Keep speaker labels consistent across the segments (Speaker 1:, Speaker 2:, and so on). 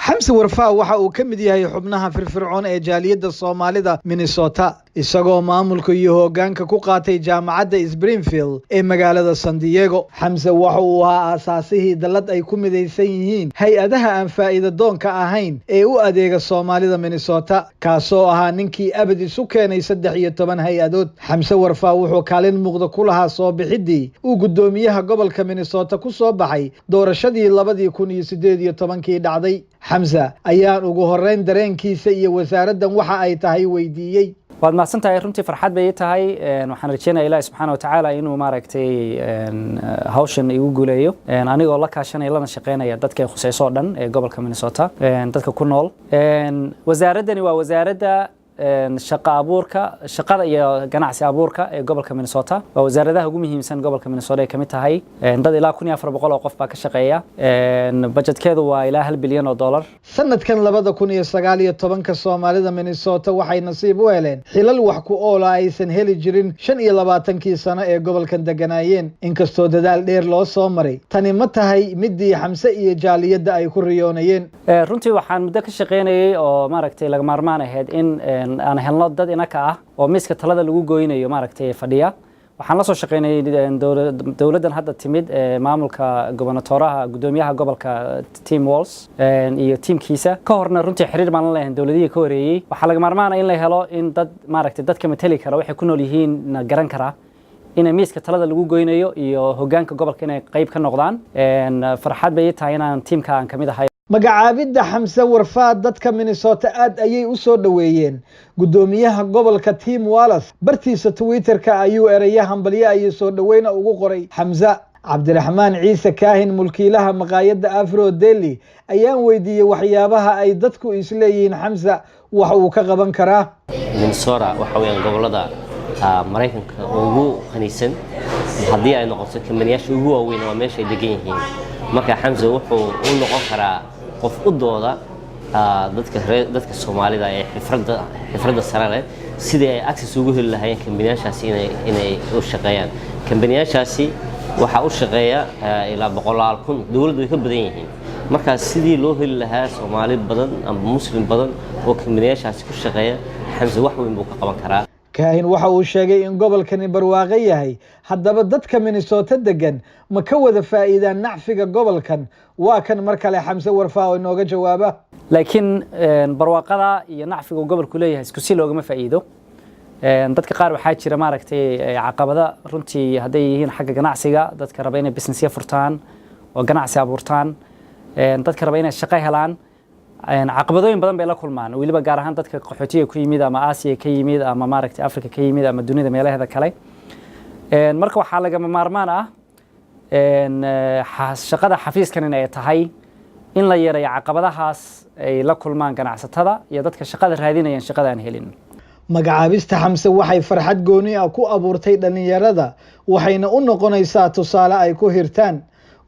Speaker 1: xamse warfaa waxa uu ka mid yahay xubnaha firfircoon ee jaaliyadda Soomaalida Minnesota isagoo maamulka iyo hoggaanka ku qaatay jaamacadda Springfield ee magaalada San Diego. xamse waxa uu ahaa aasaasihii dallad ay ku midaysan yihiin hay-adaha aan faa'iido doonka ahayn ee u adeega Soomaalida Minnesota, kaasoo ahaa ninkii abad isu keenay 13 hay-adood. xamse warfaa wuxuu kaalin muuqda ku lahaa soo bixidii uu gudoomiyaha gobolka Minnesota ku soo baxay doorashadii 2018 dhacday. xamse ayaan ugu horeyn dareenkiisa iyo wasaaraddan waxa ay tahay weydiiyey.
Speaker 2: waad mahadsantahay, runtii farxad bay tahay. waxaan rajeynayaa Ilaahay subxaanahu wa tacaala inuu maaragtay hawshan igu guuleeyo anigoo la kaashanaya lana shaqeynaya dadka khusayso dhan ee gobolka Minnesota, dadka ku nool. wasaaraddani waa wasaaradda shaqada iyo ganacsi abuurka ee gobolka Minnesota. waa wasaaradaha ugu muhiimsan gobolka Minnesota ee kamid tahay. dad ilaa 1400 oo qof baa ka shaqeeya. budgetkeedu waa ilaa $1 bilyan.
Speaker 1: sanadkan 2019 Soomaalida Minnesota waxay nasiib u heleen xilal wax ku ool aysan heli jirin 25 sano ee gobolkan deganaayeen. inkastoo dadaal dheer loo soo maray, tani ma tahay midii xamse iyo jaaliyadda ay ku riyoonayeen.
Speaker 2: runtii waxaan muddo ka shaqeynayay oo maaragtay laga maarmaan ahayd in aan helno dad inaka ah oo miiska talada lagu gooynayo maaragtay fadhiya. waxaan la soo shaqeynay dawladdan hadda timid maamulka gobernatoraha gudoomiyaha gobolka Tim Walz iyo teamkiisa ka horna runtii xiriir baan la leeyahay dawladihii ka horeeyay. waxaa laga maarmaan in la helo in dad maaragtay dadka matali kara waxay ku nool yihiin garan kara in miiska talada lagu gooynayo iyo hoggaanka gobolka inay qayb ka noqdaan. farxad bay tahay inaan teamka aan kamid ahay.
Speaker 1: magacaabidda xamse warfaa dadka Minnesota aad ayay u soo dhaweeyeen. gudoomiyaha gobolka Tim Walz bartiisa Twitterka ayuu eraya hambalyo ay soo dhaweyn ugu qoray xamse. cabdiraxmaan ciise kaahin mulkiilaha maqaayadda Afro Deli ayaan weydiiyay waxyaabaha ay dadku isleeyihiin xamse wax uu ka qaban karaa.
Speaker 3: Minnesota waxa weeyaan gobolada Mareykanka ugu qaniisan haddii ay noqoto kamaniyaasha ugu waaweyn waa meesha ay degan yihiin. marka xamse wuxuu u noqon karaa qof u dooda dadka Soomaalida ee xifradda sare leh sidii ay access ugu heli lahaayeen kamaniyaashaasi inay u shaqeeyaan. kamaniyaashaasi waxa u shaqeeya ilaa 100,000 dawladdu way ka badan yihiin. marka sidii loo heli lahaa Soomaali badan ama Muslim badan oo kamaniyaashaasi ku shaqeeya, xamse wax weyn buu ka qaban karaa.
Speaker 1: kaahin waxa uu sheegay in gobolkani barwaaqo yahay. haddaba dadka Minnesota degan ma ka wada faa'iidaan nacfiga gobolkan? waa kan mar kale xamse warfaa oo inooga jawaaba.
Speaker 2: laakiin barwaaqada iyo nacfiga gobolku leeyahay isku si loogama faa'iido. dadka qaar waxaa jira maaragtay caqabada runtii hadday yihiin xagga ganacsiga, dadka raba inay business furtaan oo ganacsi abuurtaan, dadka raba inay shaqo helaan. caqabadooyin badan bay la kulmaan, waliba gaar ahaan dadka qaxootiga ku yimid ama Aasiya ka yimid ama maaragtay Afrika ka yimid ama dunida meelaheeda kale. marka waxaa laga maarmaan ah shaqada xafiiskan inay tahay in la yareeyo caqabadahaas ay la kulmaan ganacsatada iyo dadka shaqada raadinayaan shaqada aan helin.
Speaker 1: magacaabista xamse waxay farxad gooni ah ku abuurtay dhalinyarada, waxayna u noqonaysaa tusaale ay ku hirtaan.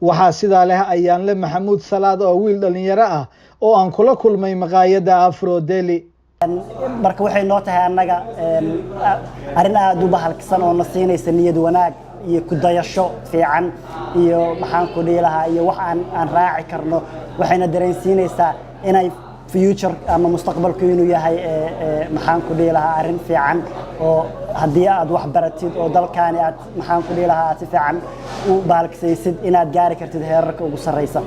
Speaker 1: waxaa sidaa leh ayaan le Maxamuud Salaad oo wiil dhalinyaro ah oo aan kula kulmay maqaayadda Afro Deli.
Speaker 4: marka waxay noo tahay annaga arrin aad u bahalkisan oo na siinaysa niyad wanaag iyo ku dayasho fiican iyo maxaan ku dhihi lahaa iyo wax aan raaci karno. waxayna dareensiinaysaa inay future ama mustaqbalku inuu yahay maxaan ku dhihi lahaa arrin fiican oo haddii aad wax baratid oo dalkaani aad maxaan ku dhihi lahaa si fiican u bahalkisaysid inaad gaari kartid heerarka ugu sarreysa.